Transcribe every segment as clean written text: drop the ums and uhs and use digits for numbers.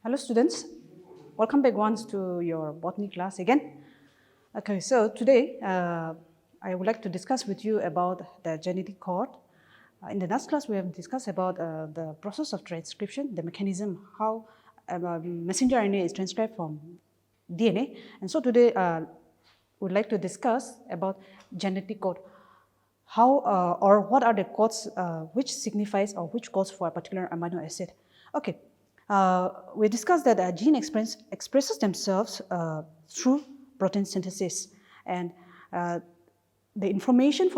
Hello students, welcome back once to your botany class again. Okay, so today I would like to discuss with you about the genetic code. In the last class we have discussed about the process of transcription, the mechanism, how messenger RNA is transcribed from DNA. And so today we would like to discuss about genetic code. How or what are the codes which signifies or which codes for a particular amino acid. Okay, we discussed that a gene expresses themselves through protein synthesis, and the information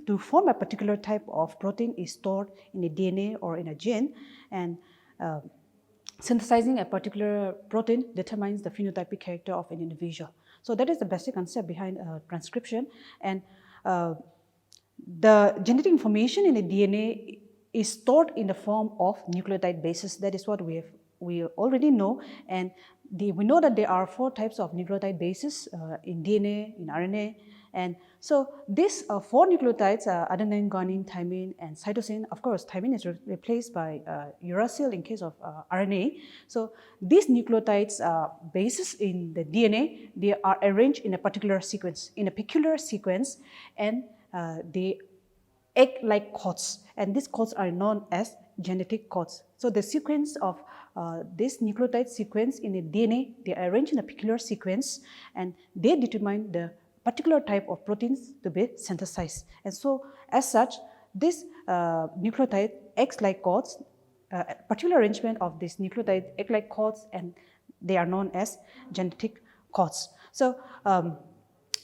to form a particular type of protein is stored in a DNA or in a gene, and synthesizing a particular protein determines the phenotypic character of an individual. So that is the basic concept behind transcription, and the genetic information in the DNA is stored in the form of nucleotide bases. That is what we already know, and we know that there are 4 types of nucleotide bases in DNA, in RNA, and so these 4 nucleotides are adenine, guanine, thymine, and cytosine. Of course, thymine is replaced by uracil in case of RNA. So these nucleotides bases in the DNA, they are arranged in a particular sequence, and they act like codes, and these codes are known as genetic codes. So the sequence of this nucleotide sequence in the DNA, they are arranged in a peculiar sequence, and they determine the particular type of proteins to be synthesized. And so as such, this nucleotide acts like codes, particular arrangement of this nucleotide act like codes, and they are known as genetic codes. So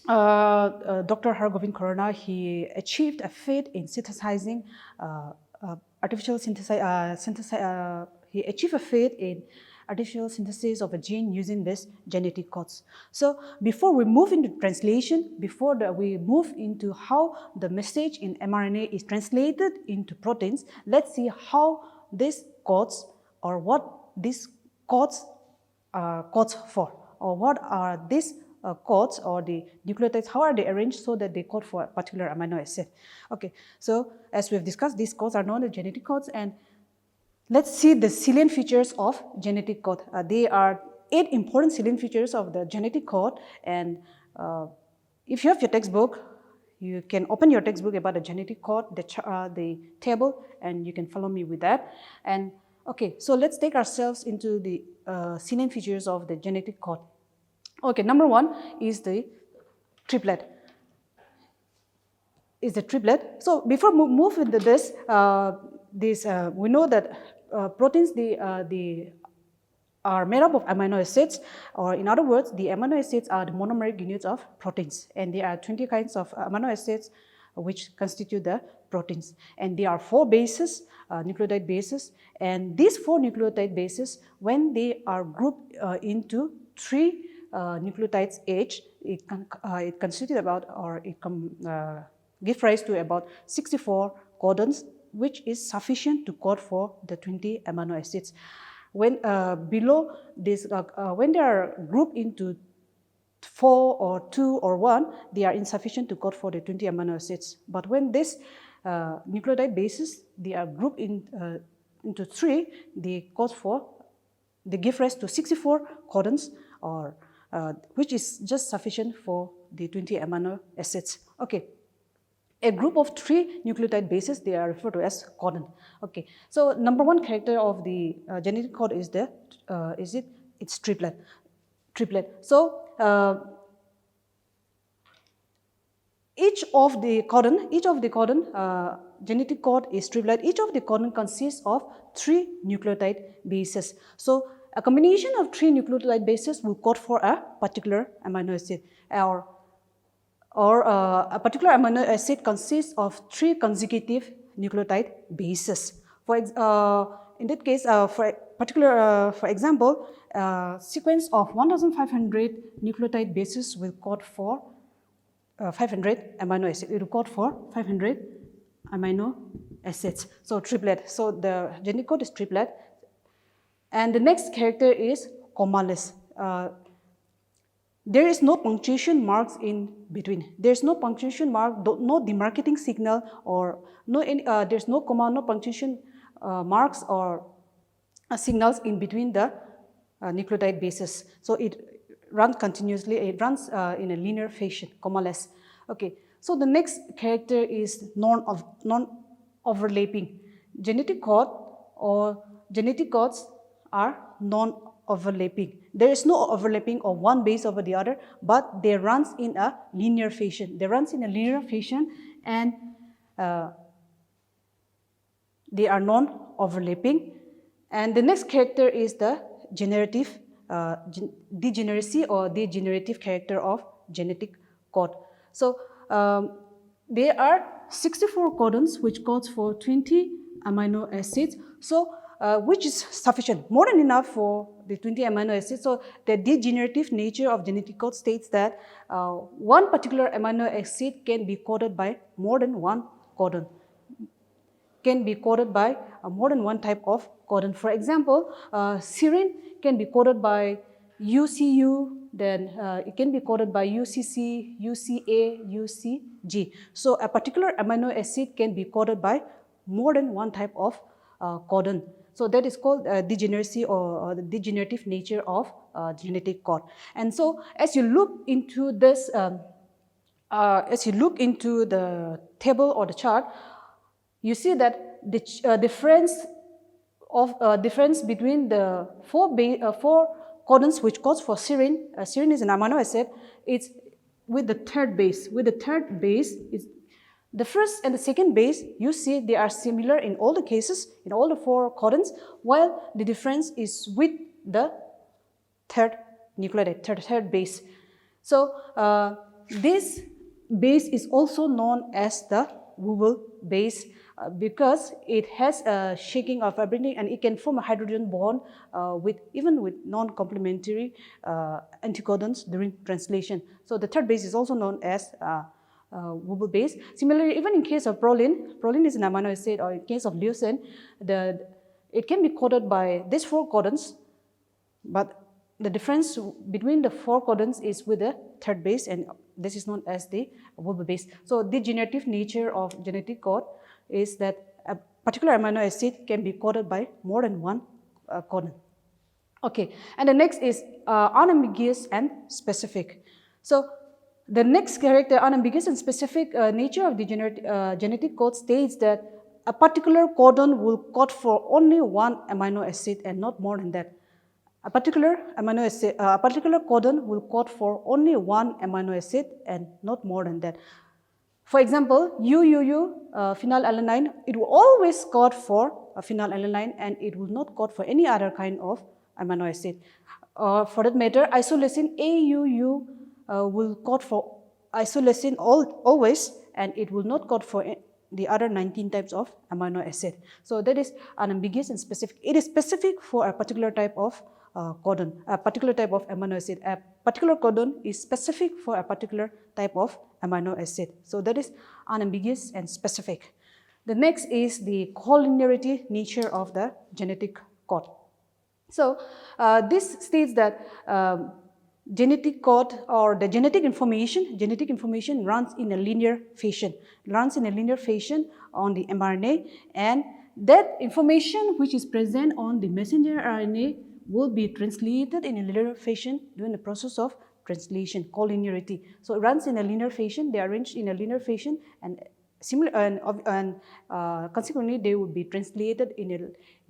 Dr. Hargovind Khorana, he achieved a feat in synthesizing he achieved a feat in artificial synthesis of a gene using this genetic codes. So before we move into translation, we move into how the message in mRNA is translated into proteins, let's see how these codes, or what these codes are codes for, or what are these codes or the nucleotides, how are they arranged so that they code for a particular amino acid. Okay, so as we have discussed, these codes are known as genetic codes, and let's see the salient features of genetic code. There are 8 important salient features of the genetic code, and if you have your textbook, you can open your textbook about the genetic code, the table, and you can follow me with that. And okay, so let's take ourselves into the salient features of the genetic code. Okay, number 1 is the triplet. So before move into this, we know that proteins, they are made up of amino acids, or in other words, the amino acids are the monomeric units of proteins, and there are 20 kinds of amino acids which constitute the proteins, and there are 4 bases, nucleotide bases, and these 4 nucleotide bases, when they are grouped into 3 nucleotides each, it constitutes about, or it gives rise to about 64 codons, which is sufficient to code for the 20 amino acids. When below this, when they are grouped into 4 or 2 or 1, they are insufficient to code for the 20 amino acids. But when this nucleotide bases, they are grouped into 3, they give rise to 64 codons, or which is just sufficient for the 20 amino acids. Okay. A group of 3 nucleotide bases, they are referred to as codon. Okay, so number 1 character of the genetic code is it's triplet. So each of the codon genetic code is triplet. Each of the codon consists of 3 nucleotide bases. So a combination of 3 nucleotide bases will code for a particular amino acid, or a particular amino acid consists of 3 consecutive nucleotide bases. In that case, for example, sequence of 1,500 nucleotide bases will code for 500 amino acids. It will code for 500 amino acids. So triplet. So the genetic code is triplet. And the next character is commaless. There is no punctuation marks in between. There's no punctuation mark, no demarcating signal, or there's no comma, no punctuation marks, or signals in between the nucleotide bases. So it runs continuously, it runs in a linear fashion, commaless. Okay, so the next character is non-overlapping. Genetic code or genetic codes are non-overlapping. There is no overlapping of one base over the other, but they runs in a linear fashion. They runs in a linear fashion, and they are non-overlapping. And the next character is the generative degeneracy or degenerative character of genetic code. So there are 64 codons which codes for 20 amino acids. So which is sufficient, more than enough for the 20 amino acids. So the degenerative nature of genetic code states that one particular amino acid can be coded by more than one codon, can be coded by more than one type of codon. For example, serine can be coded by UCU, then it can be coded by UCC, UCA, UCG. So a particular amino acid can be coded by more than one type of codon. So that is called degeneracy or the degenerative nature of genetic code. And so as you look into this, as you look into the table or the chart, you see that the difference between the four codons which codes for serine. Serine is an amino acid. It's with the third base. With the third base, is the first and the second base. You see they are similar in all the cases, in all the four codons, while the difference is with the third nucleotide, third base. So this base is also known as the Wobble base because it has a shaking of vibrating and it can form a hydrogen bond even with non-complementary anticodons during translation. So the third base is also known as Wobble base. Similarly, even in case of proline is an amino acid, or in case of leucine, it can be coded by these four codons, but the difference between the four codons is with the third base, and this is known as the Wobble base. So the degenerative nature of genetic code is that a particular amino acid can be coded by more than one codon. Okay, and the next is unambiguous and specific. So the next character, unambiguous and specific nature of the genetic code states that a particular codon will code for only one amino acid and not more than that. A particular codon will code for only one amino acid and not more than that. For example, UUU, phenylalanine, it will always code for a phenylalanine and it will not code for any other kind of amino acid. For that matter, isoleucine, AUU, will code for isoleucine always, and it will not code for the other 19 types of amino acid. So that is unambiguous and specific. It is specific for a particular type of codon, a particular type of amino acid. A particular codon is specific for a particular type of amino acid. So that is unambiguous and specific. The next is the collinearity nature of the genetic code. So this states that genetic code or the genetic information runs in a linear fashion, on the mRNA, and that information which is present on the messenger RNA will be translated in a linear fashion during the process of translation, collinearity. So it runs in a linear fashion, they are arranged in a linear fashion, and consequently they will be translated in a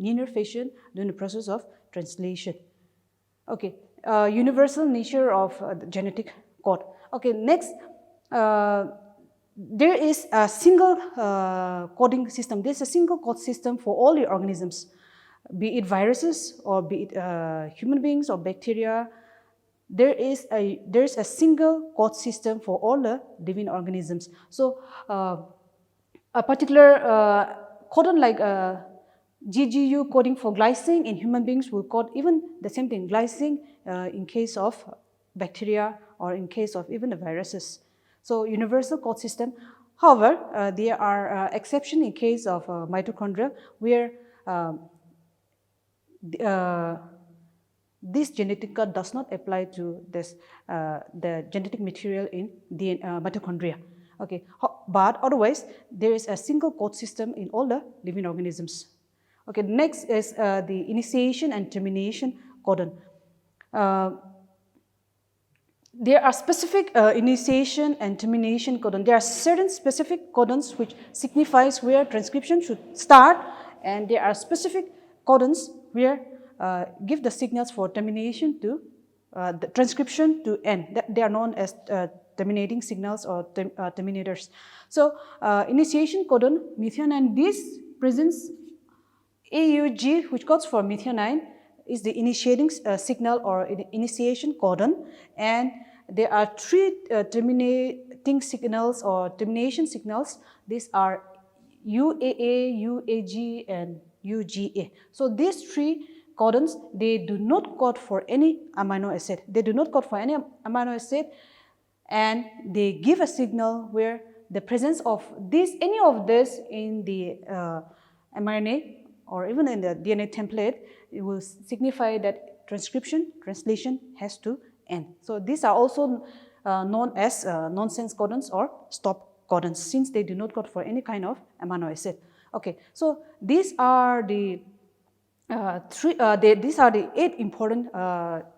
linear fashion during the process of translation. Okay, universal nature of the genetic code. Okay, next, there is a single coding system. There is a single code system for all the organisms, be it viruses or be it human beings or bacteria. There is a single code system for all the living organisms. So a particular codon like GGU coding for glycine in human beings will code even the same thing, glycine in case of bacteria or in case of even the viruses. So universal code system. However, there are exceptions in case of mitochondria where this genetic code does not apply to this, the genetic material in the mitochondria. Okay, but otherwise there is a single code system in all the living organisms. Okay, next is the initiation and termination codon. There are specific initiation and termination codon. There are certain specific codons which signifies where transcription should start, and there are specific codons where give the signals for termination to the transcription to end. They are known as terminating signals or terminators. So initiation codon methionine, this presents AUG, which codes for methionine, is the initiating signal or initiation codon, and there are three terminating signals or termination signals. These are UAA, UAG, and UGA. So these three codons, they do not code for any amino acid. They do not code for any amino acid, and they give a signal where the presence of this, any of this in the mRNA or even in the DNA template, it will signify that transcription, translation has to end. So these are also known as nonsense codons or stop codons, since they do not code for any kind of amino acid. Okay, so these are the these are the 8 important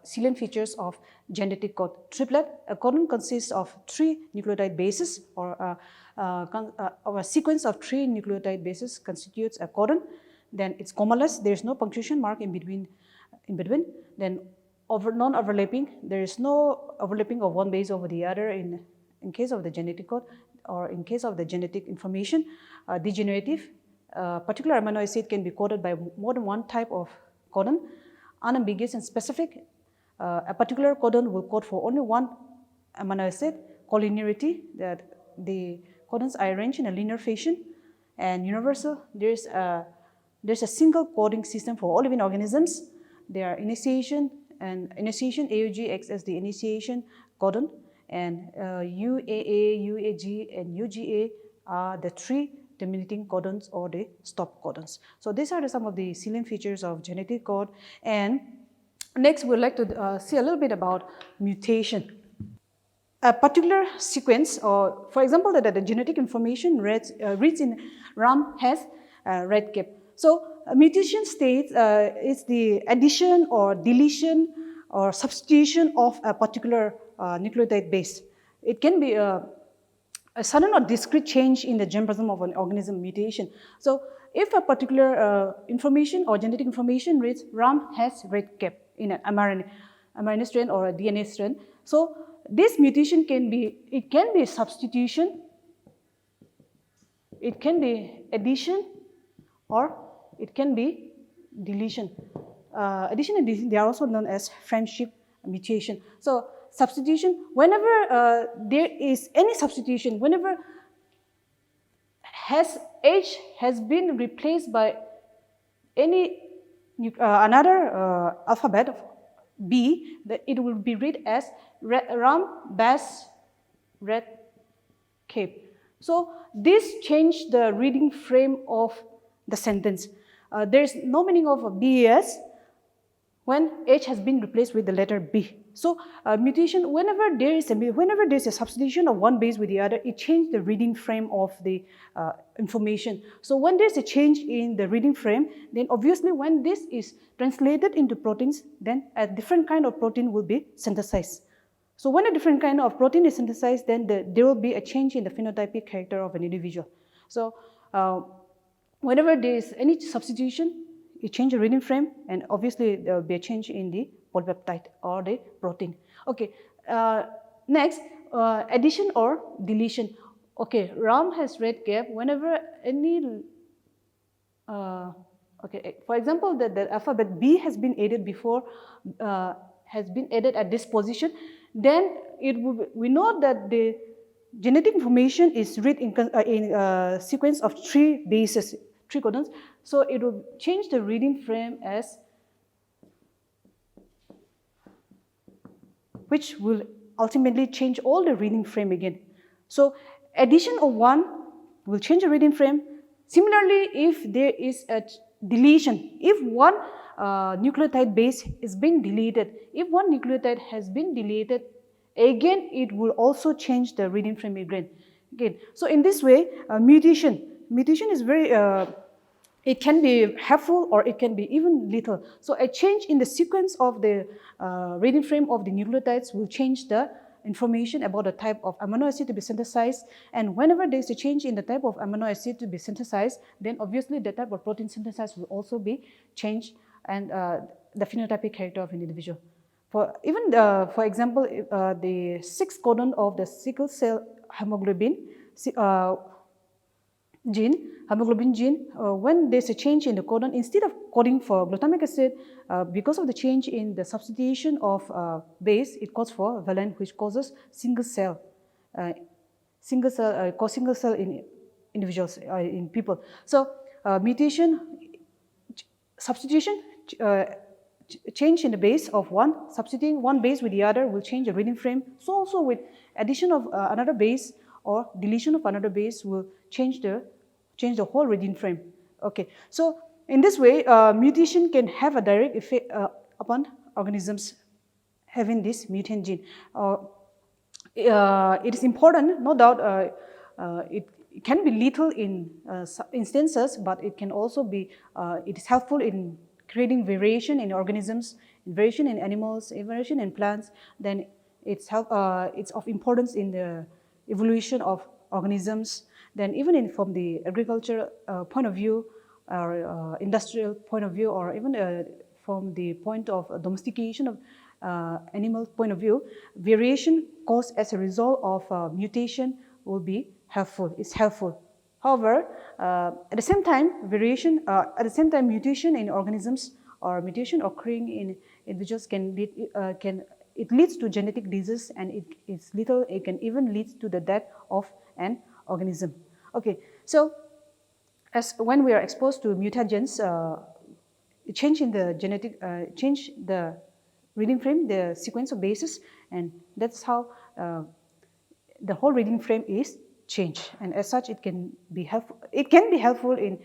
salient features of genetic code. Triplet, a codon consists of 3 nucleotide bases, or a sequence of 3 nucleotide bases constitutes a codon. Then it's commaless, there is no punctuation mark in between. Then non-overlapping, there is no overlapping of one base over the other in case of the genetic code, or in case of the genetic information. Degenerative, particular amino acid can be coded by more than one type of codon. Unambiguous and specific, a particular codon will code for only one amino acid. Collinearity, that the codons are arranged in a linear fashion. And universal, there's a single coding system for all living organisms. There are initiation, and initiation AUG acts as the initiation codon, and UAA, UAG, and UGA are the 3 terminating codons or the stop codons. So these are some of the salient features of genetic code. And next, we'd like to see a little bit about mutation. A particular sequence, or for example, that the genetic information reads in RAM has red cap. So mutation states is the addition or deletion or substitution of a particular nucleotide base. It can be a sudden or discrete change in the germplasm of an organism, mutation. So if a particular information or genetic information reads RAM has red cap in an mRNA strand or a DNA strand, so this mutation can be, it can be substitution, it can be addition, or it can be deletion. Addition and deletion, they are also known as frameshift mutation. So substitution, whenever there is any substitution, whenever H has been replaced by any another alphabet of B, that it will be read as RAM bas red cape. So this changed the reading frame of the sentence. There is no meaning of BAS when H has been replaced with the letter B. So mutation, whenever there is a substitution of one base with the other, it changes the reading frame of the information. So when there is a change in the reading frame, then obviously when this is translated into proteins, then a different kind of protein will be synthesized. So when a different kind of protein is synthesized, then there will be a change in the phenotypic character of an individual. So whenever there is any substitution, it changes the reading frame, and obviously there will be a change in the polypeptide or the protein. Okay, next, addition or deletion. Okay, RAM has red cap whenever any, okay, for example, the alphabet B has been added before, has been added at this position, then we know that the genetic information is read in a sequence of 3 bases, 3 codons. So it will change the reading frame as, which will ultimately change all the reading frame again. So addition of 1 will change the reading frame. Similarly, if there is a deletion, if one nucleotide base is being deleted, if one nucleotide has been deleted, again it will also change the reading frame again. So in this way, mutation is very it can be helpful or it can be even lethal. So a change in the sequence of the reading frame of the nucleotides will change the information about the type of amino acid to be synthesized. And whenever there is a change in the type of amino acid to be synthesized, then obviously the type of protein synthesized will also be changed, and the phenotypic character of an individual. For even for example, the 6 codon of the sickle cell hemoglobin hemoglobin gene, when there's a change in the codon, instead of coding for glutamic acid, because of the change in the substitution of base, it codes for valine, which causes single cell in individuals, in people. So mutation, substitution, change in the base of one, substituting one base with the other will change the reading frame. So also with addition of another base or deletion of another base will change the whole reading frame. Okay, so in this way, mutation can have a direct effect upon organisms having this mutant gene. It is important, no doubt. It can be lethal in instances, but it can also be. It is helpful in creating variation in organisms, variation in animals, variation in plants. Then it's of importance in the evolution of organisms. Then even from the agriculture point of view, or industrial point of view, or even from the point of domestication of animal point of view, variation caused as a result of mutation will be helpful. It's helpful. However, at the same time, mutation in organisms or mutation occurring in individuals it leads to genetic disease, and it can even lead to the death of an organism. Okay, so when we are exposed to mutagens, change in the change the reading frame, the sequence of bases, and that's how the whole reading frame is changed. And as such, it can be helpful. It can be helpful in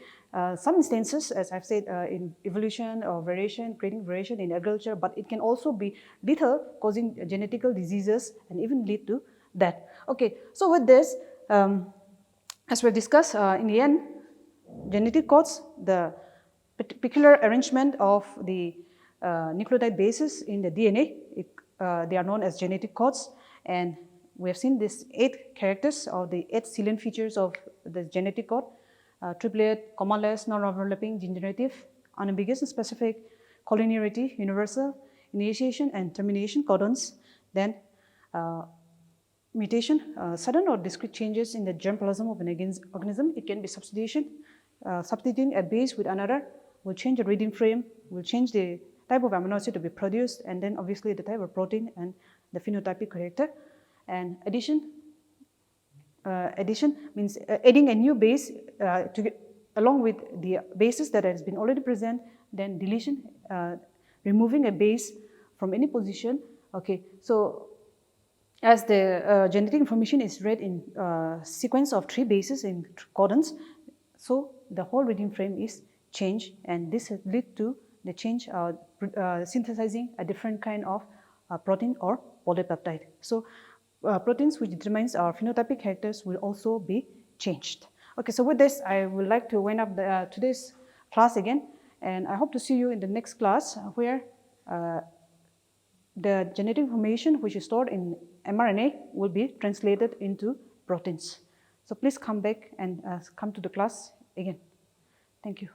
some instances, as I've said, in evolution or variation, creating variation in agriculture, but it can also be lethal, causing genetical diseases and even lead to death. Okay, so with this, as we've discussed, in the end, genetic codes, the particular arrangement of the nucleotide bases in the DNA, they are known as genetic codes, and we have seen these 8 characters or the 8 salient features of the genetic code: triplet, commaless, non-overlapping, generative, unambiguous and specific, collinearity, universal, initiation and termination codons. Then mutation, sudden or discrete changes in the germplasm of an organism. It can be substitution. Substituting a base with another will change the reading frame, will change the type of amino acid to be produced, and then obviously the type of protein and the phenotypic character. And addition means adding a new base along with the bases that has been already present. Then deletion, removing a base from any position. Okay, so as the genetic information is read in sequence of 3 bases in codons, so the whole reading frame is changed, and this has led to the change synthesizing a different kind of protein or polypeptide. So proteins which determines our phenotypic characters will also be changed. Okay, so with this, I would like to wind up today's class again, and I hope to see you in the next class where the genetic information which is stored in mRNA will be translated into proteins. So please come back and come to the class again. Thank you.